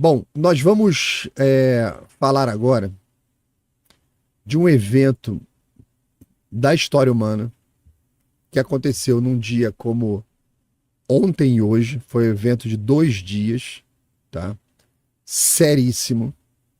Bom, nós vamos falar agora de um evento da história humana que aconteceu num dia como ontem e hoje. Foi um evento de 2 dias, tá? Seríssimo,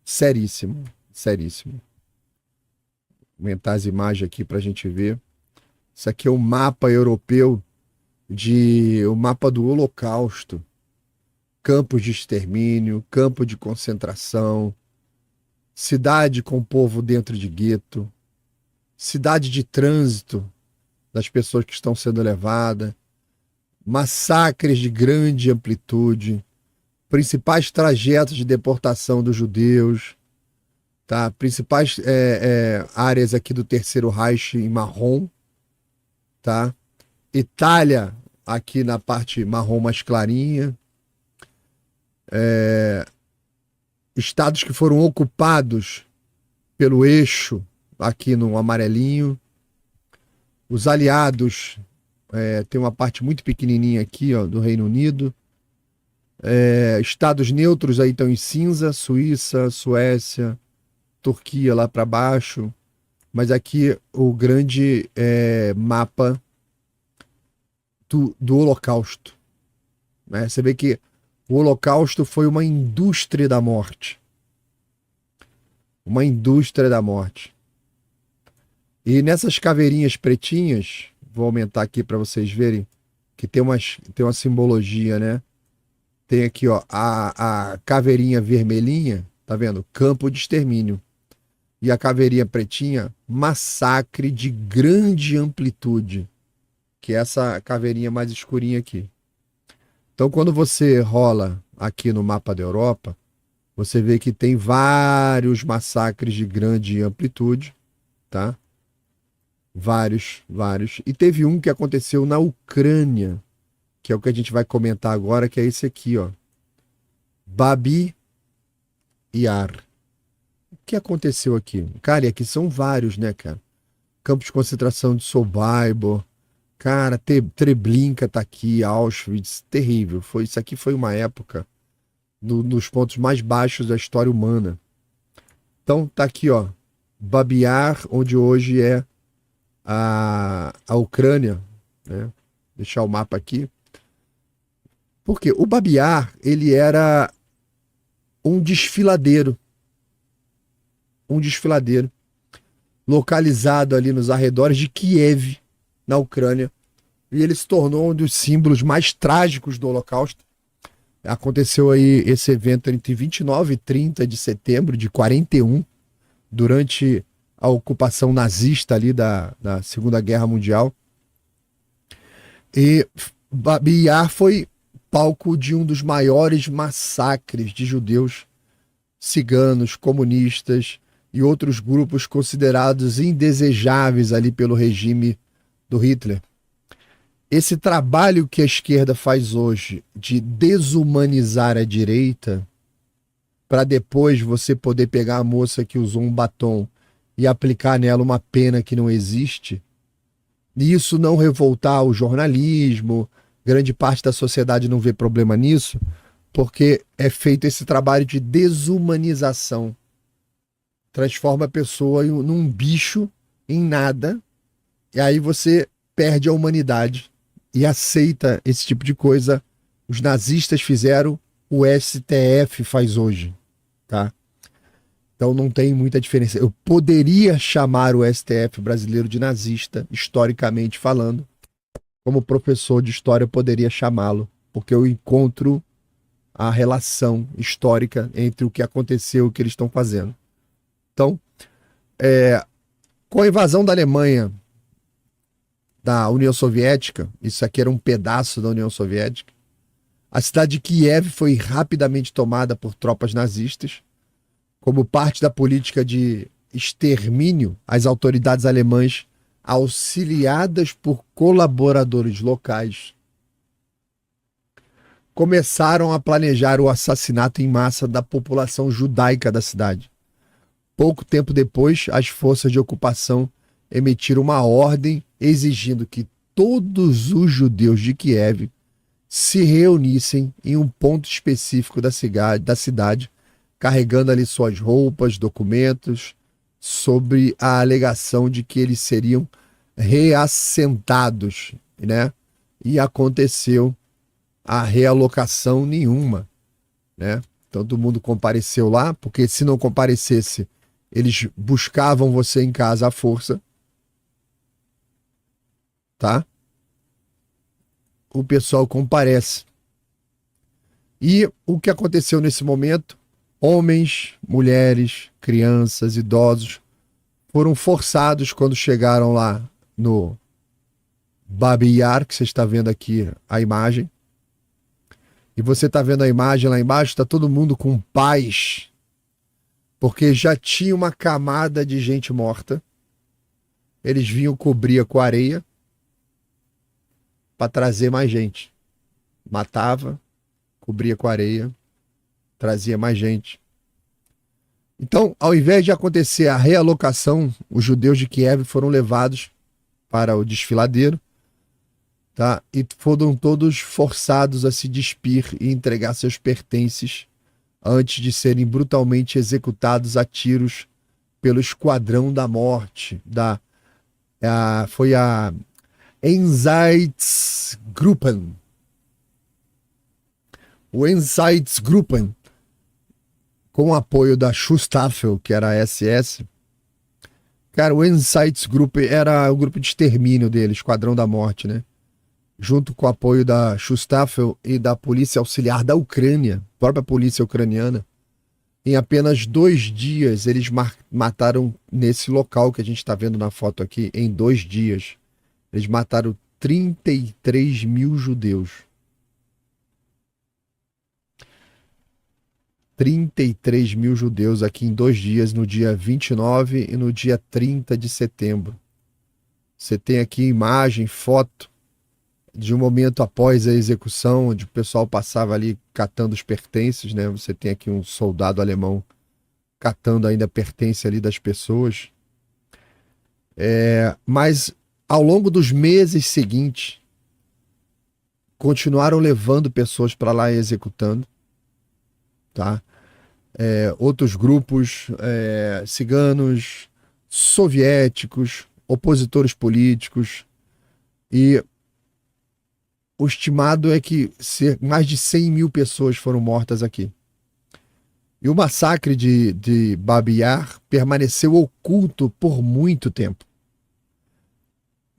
seríssimo, seríssimo. Vou aumentar as imagens aqui para a gente ver. Isso aqui é o mapa europeu o mapa do Holocausto. Campos de extermínio, campo de concentração, cidade com povo dentro de gueto, cidade de trânsito das pessoas que estão sendo levadas, massacres de grande amplitude, principais trajetos de deportação dos judeus, tá? Principais áreas aqui do Terceiro Reich em marrom, tá? Itália aqui na parte marrom mais clarinha, estados que foram ocupados pelo eixo aqui no amarelinho. Os aliados, tem uma parte muito pequenininha aqui, ó, do Reino Unido. Estados neutros aí estão em cinza: Suíça, Suécia, Turquia lá para baixo. Mas aqui o grande mapa do Holocausto, né? Você vê que o Holocausto foi uma indústria da morte. Uma indústria da morte. E nessas caveirinhas pretinhas, vou aumentar aqui para vocês verem, que tem uma simbologia, né? Tem aqui, ó, a caveirinha vermelhinha, tá vendo? Campo de extermínio. E a caveirinha pretinha, massacre de grande amplitude, que é essa caveirinha mais escurinha aqui. Então, quando você rola aqui no mapa da Europa, você vê que tem vários massacres de grande amplitude, tá? Vários, vários. E teve um que aconteceu na Ucrânia, que é o que a gente vai comentar agora, que é esse aqui, ó. Babi Yar. O que aconteceu aqui? Cara, e aqui são vários, né, cara? Campos de concentração de Sobibor. Cara, Treblinka tá aqui, Auschwitz, terrível. Isso aqui foi uma época nos pontos mais baixos da história humana. Então tá aqui, ó, Babi Yar, onde hoje é a Ucrânia, né? Deixar o mapa aqui. Porque o Babi Yar, ele era um desfiladeiro, localizado ali nos arredores de Kiev, na Ucrânia, e ele se tornou um dos símbolos mais trágicos do Holocausto. Aconteceu aí esse evento entre 29 e 30 de setembro de 41, durante a ocupação nazista ali da Segunda Guerra Mundial. E Babi Yar foi palco de um dos maiores massacres de judeus, ciganos, comunistas e outros grupos considerados indesejáveis ali pelo regime do Hitler. Esse trabalho que a esquerda faz hoje de desumanizar a direita, para depois você poder pegar a moça que usou um batom e aplicar nela uma pena que não existe, e isso não revoltar o jornalismo, grande parte da sociedade não vê problema nisso, porque é feito esse trabalho de desumanização. Transforma a pessoa num bicho, em nada, e aí você perde a humanidade e aceita esse tipo de coisa. Os nazistas fizeram, o STF faz hoje, tá? Então não tem muita diferença. Eu poderia chamar o STF brasileiro de nazista, historicamente falando. Como professor de história, eu poderia chamá-lo, porque eu encontro a relação histórica entre o que aconteceu e o que eles estão fazendo. Então, com a invasão da Alemanha da União Soviética, isso aqui era um pedaço da União Soviética, a cidade de Kiev foi rapidamente tomada por tropas nazistas. Como parte da política de extermínio, as autoridades alemãs, auxiliadas por colaboradores locais, começaram a planejar o assassinato em massa da população judaica da cidade. Pouco tempo depois, as forças de ocupação emitiram uma ordem exigindo que todos os judeus de Kiev se reunissem em um ponto específico da cidade, carregando ali suas roupas, documentos, sobre a alegação de que eles seriam reassentados, né? E aconteceu a realocação nenhuma, né? Todo mundo compareceu lá, porque se não comparecesse, eles buscavam você em casa à força, tá? O pessoal comparece. E o que aconteceu nesse momento? Homens, mulheres, crianças, idosos foram forçados quando chegaram lá no Babi Yar, que você está vendo aqui a imagem. E você está vendo a imagem lá embaixo, está todo mundo com paz, porque já tinha uma camada de gente morta. Eles vinham cobrir com areia para trazer mais gente. Matava, cobria com areia, trazia mais gente. Então, ao invés de acontecer a realocação, os judeus de Kiev foram levados para o desfiladeiro, tá? E foram todos forçados a se despir e entregar seus pertences antes de serem brutalmente executados a tiros pelo Esquadrão da Morte. Foi a Einsatzgruppen. O Einsatzgruppen, com o apoio da Schutzstaffel, que era a SS. Cara, o Einsatzgruppen era o grupo de extermínio dele, Esquadrão da Morte, né? Junto com o apoio da Schutzstaffel e da Polícia Auxiliar da Ucrânia, própria polícia ucraniana. Em apenas 2 dias, eles mataram nesse local que a gente está vendo na foto aqui, em 2 dias. Eles mataram 33 mil judeus. 33 mil judeus aqui em 2 dias, no dia 29 e no dia 30 de setembro. Você tem aqui imagem, foto de um momento após a execução, onde o pessoal passava ali catando os pertences, né? Você tem aqui um soldado alemão catando ainda pertence ali das pessoas. Mas ao longo dos meses seguintes, continuaram levando pessoas para lá e executando, tá? Outros grupos, ciganos, soviéticos, opositores políticos, e o estimado é que mais de 100 mil pessoas foram mortas aqui. E o massacre de Babi Yar permaneceu oculto por muito tempo.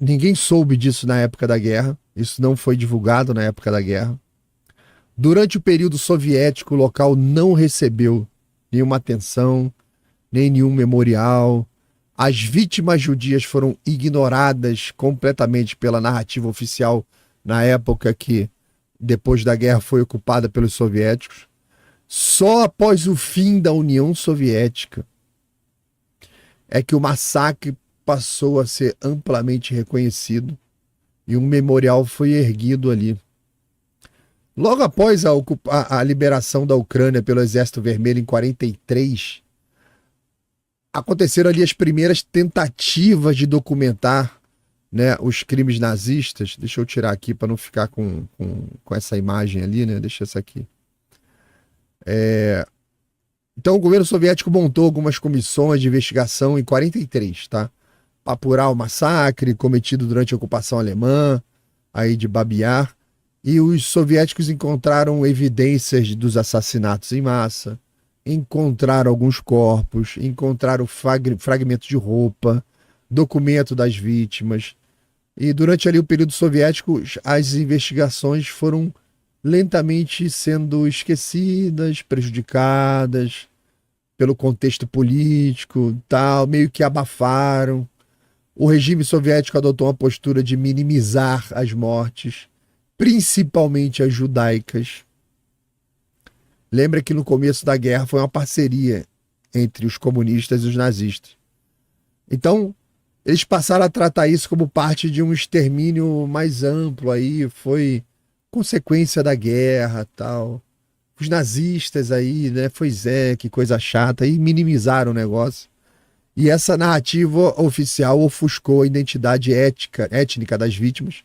Ninguém soube disso na época da guerra, isso não foi divulgado na época da guerra. Durante o período soviético, o local não recebeu nenhuma atenção, nem nenhum memorial. As vítimas judias foram ignoradas completamente pela narrativa oficial na época que, depois da guerra, foi ocupada pelos soviéticos. Só após o fim da União Soviética é que o massacre passou a ser amplamente reconhecido e um memorial foi erguido ali. Logo após a liberação da Ucrânia pelo Exército Vermelho em 1943, aconteceram ali as primeiras tentativas de documentar, né, os crimes nazistas. Deixa eu tirar aqui para não ficar com essa imagem ali, né? Deixa essa aqui. Então o governo soviético montou algumas comissões de investigação em 1943, tá? Para apurar o massacre cometido durante a ocupação alemã aí de Babi Yar. E os soviéticos encontraram evidências dos assassinatos em massa, encontraram alguns corpos, encontraram fragmentos de roupa, documento das vítimas. E durante ali o período soviético, as investigações foram lentamente sendo esquecidas, prejudicadas pelo contexto político, tal, meio que abafaram. O regime soviético adotou uma postura de minimizar as mortes, principalmente as judaicas. Lembra que no começo da guerra foi uma parceria entre os comunistas e os nazistas. Então, eles passaram a tratar isso como parte de um extermínio mais amplo, aí foi consequência da guerra, tal. Os nazistas aí, né, que coisa chata, e minimizaram o negócio. E essa narrativa oficial ofuscou a identidade étnica das vítimas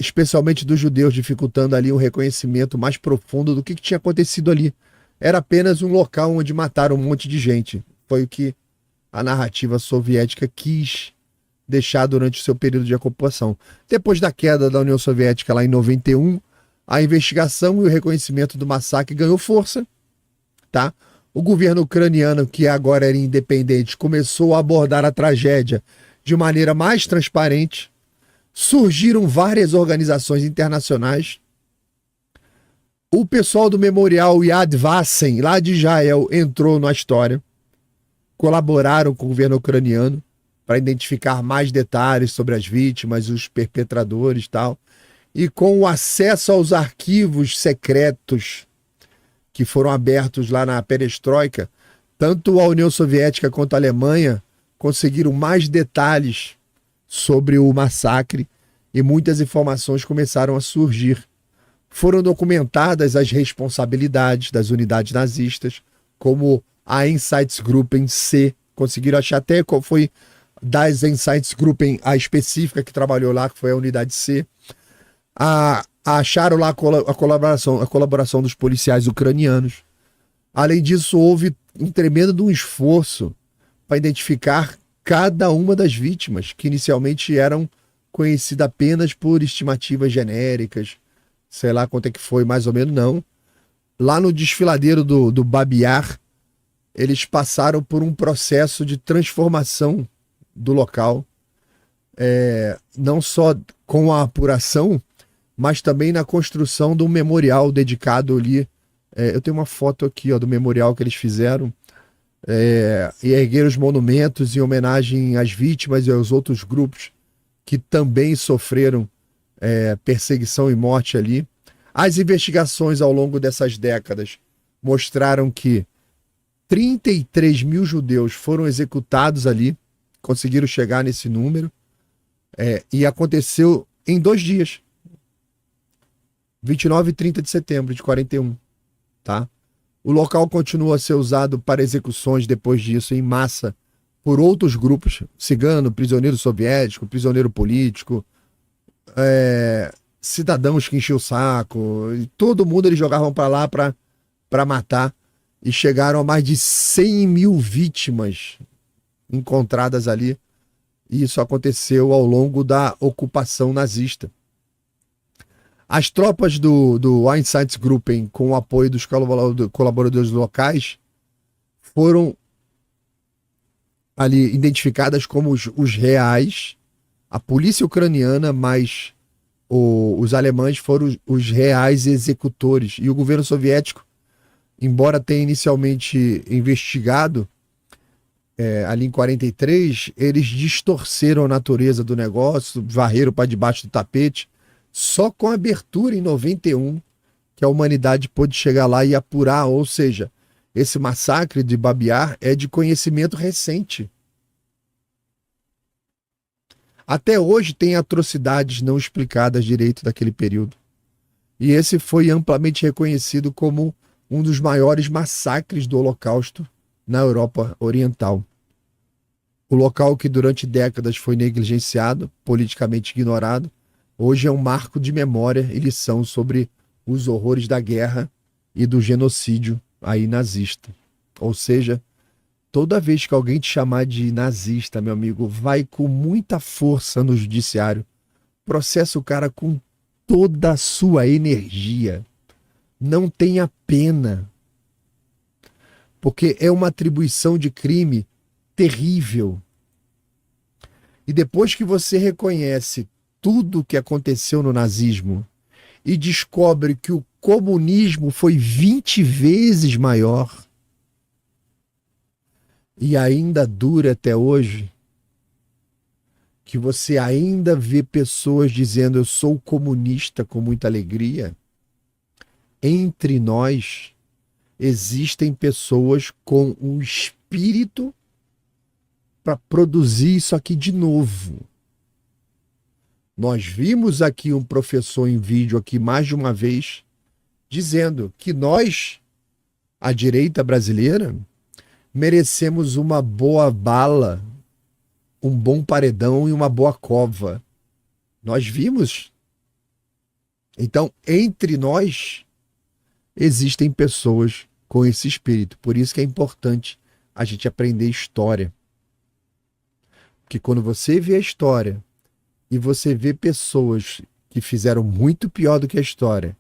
especialmente dos judeus, dificultando ali um reconhecimento mais profundo do que tinha acontecido ali. Era apenas um local onde mataram um monte de gente. Foi o que a narrativa soviética quis deixar durante o seu período de ocupação. Depois da queda da União Soviética lá em 91, a investigação e o reconhecimento do massacre ganhou força, tá? O governo ucraniano, que agora era independente, começou a abordar a tragédia de maneira mais transparente. Surgiram várias organizações internacionais. O pessoal do Memorial Yad Vashem, lá de Israel, entrou na história. Colaboraram com o governo ucraniano para identificar mais detalhes sobre as vítimas, os perpetradores e tal. E com o acesso aos arquivos secretos que foram abertos lá na Perestroika, tanto a União Soviética quanto a Alemanha conseguiram mais detalhes sobre o massacre e muitas informações começaram a surgir. Foram documentadas as responsabilidades das unidades nazistas, como a Einsatzgruppen C. Conseguiram achar até qual foi das Einsatzgruppen a específica que trabalhou lá, que foi a unidade C. Acharam lá a colaboração dos policiais ucranianos. Além disso, houve um tremendo esforço para identificar cada uma das vítimas, que inicialmente eram conhecidas apenas por estimativas genéricas, sei lá quanto é que foi, mais ou menos não. Lá no desfiladeiro do Babi Yar, eles passaram por um processo de transformação do local, não só com a apuração, mas também na construção de um memorial dedicado ali. Eu tenho uma foto aqui, ó, do memorial que eles fizeram, e ergueram os monumentos em homenagem às vítimas e aos outros grupos que também sofreram perseguição e morte ali. As investigações ao longo dessas décadas mostraram que 33 mil judeus foram executados ali, conseguiram chegar nesse número, e aconteceu em 2 dias, 29 e 30 de setembro de 41, tá? O local continua a ser usado para execuções depois disso em massa por outros grupos, cigano, prisioneiro soviético, prisioneiro político, cidadãos que enchiam o saco, e todo mundo eles jogavam para lá para matar, e chegaram a mais de 100 mil vítimas encontradas ali, e isso aconteceu ao longo da ocupação nazista. As tropas do Einsatzgruppen, com o apoio dos colaboradores locais, foram ali identificadas como os reais. A polícia ucraniana, mas os alemães foram os reais executores. E o governo soviético, embora tenha inicialmente investigado, ali em 43, eles distorceram a natureza do negócio, varreram para debaixo do tapete. Só com a abertura em 91 que a humanidade pôde chegar lá e apurar, ou seja, esse massacre de Babi Yar é de conhecimento recente. Até hoje tem atrocidades não explicadas direito daquele período. E esse foi amplamente reconhecido como um dos maiores massacres do Holocausto na Europa Oriental. O local que durante décadas foi negligenciado, politicamente ignorado, hoje é um marco de memória e lição sobre os horrores da guerra e do genocídio aí nazista. Ou seja, toda vez que alguém te chamar de nazista, meu amigo, vai com muita força no judiciário. Processa o cara com toda a sua energia. Não tenha pena. Porque é uma atribuição de crime terrível. E depois que você reconhece tudo o que aconteceu no nazismo e descobre que o comunismo foi 20 vezes maior e ainda dura até hoje, que você ainda vê pessoas dizendo eu sou comunista com muita alegria, entre nós existem pessoas com um espírito para produzir isso aqui de novo. Nós vimos aqui um professor em vídeo aqui mais de uma vez dizendo que nós, a direita brasileira, merecemos uma boa bala, um bom paredão e uma boa cova. Nós vimos Então, entre nós, existem pessoas com esse espírito. Por isso que é importante a gente aprender história. Porque quando você vê a história e você vê pessoas que fizeram muito pior do que a história,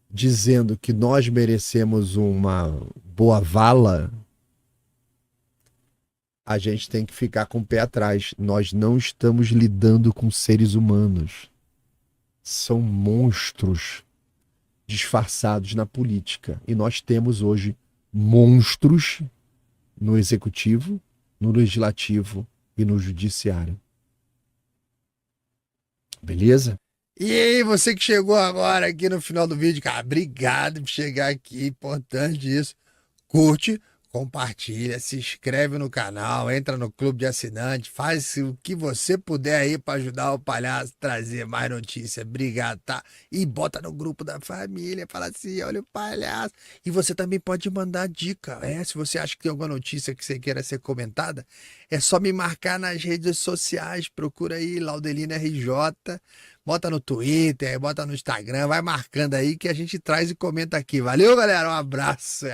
dizendo que nós merecemos uma boa vala, a gente tem que ficar com o pé atrás. Nós não estamos lidando com seres humanos. São monstros disfarçados na política. E nós temos hoje monstros no executivo, no legislativo e no judiciário. Beleza? E aí, você que chegou agora aqui no final do vídeo, cara, obrigado por chegar aqui, importante isso. Curte, compartilha, se inscreve no canal, entra no clube de assinantes, faz o que você puder aí para ajudar o Palhaço a trazer mais notícias. Obrigado, tá? E bota no grupo da família, fala assim, olha o Palhaço. E você também pode mandar dica, se você acha que tem alguma notícia que você queira ser comentada, é só me marcar nas redes sociais, procura aí Laudelino RJ, bota no Twitter, bota no Instagram, vai marcando aí que a gente traz e comenta aqui. Valeu, galera, um abraço.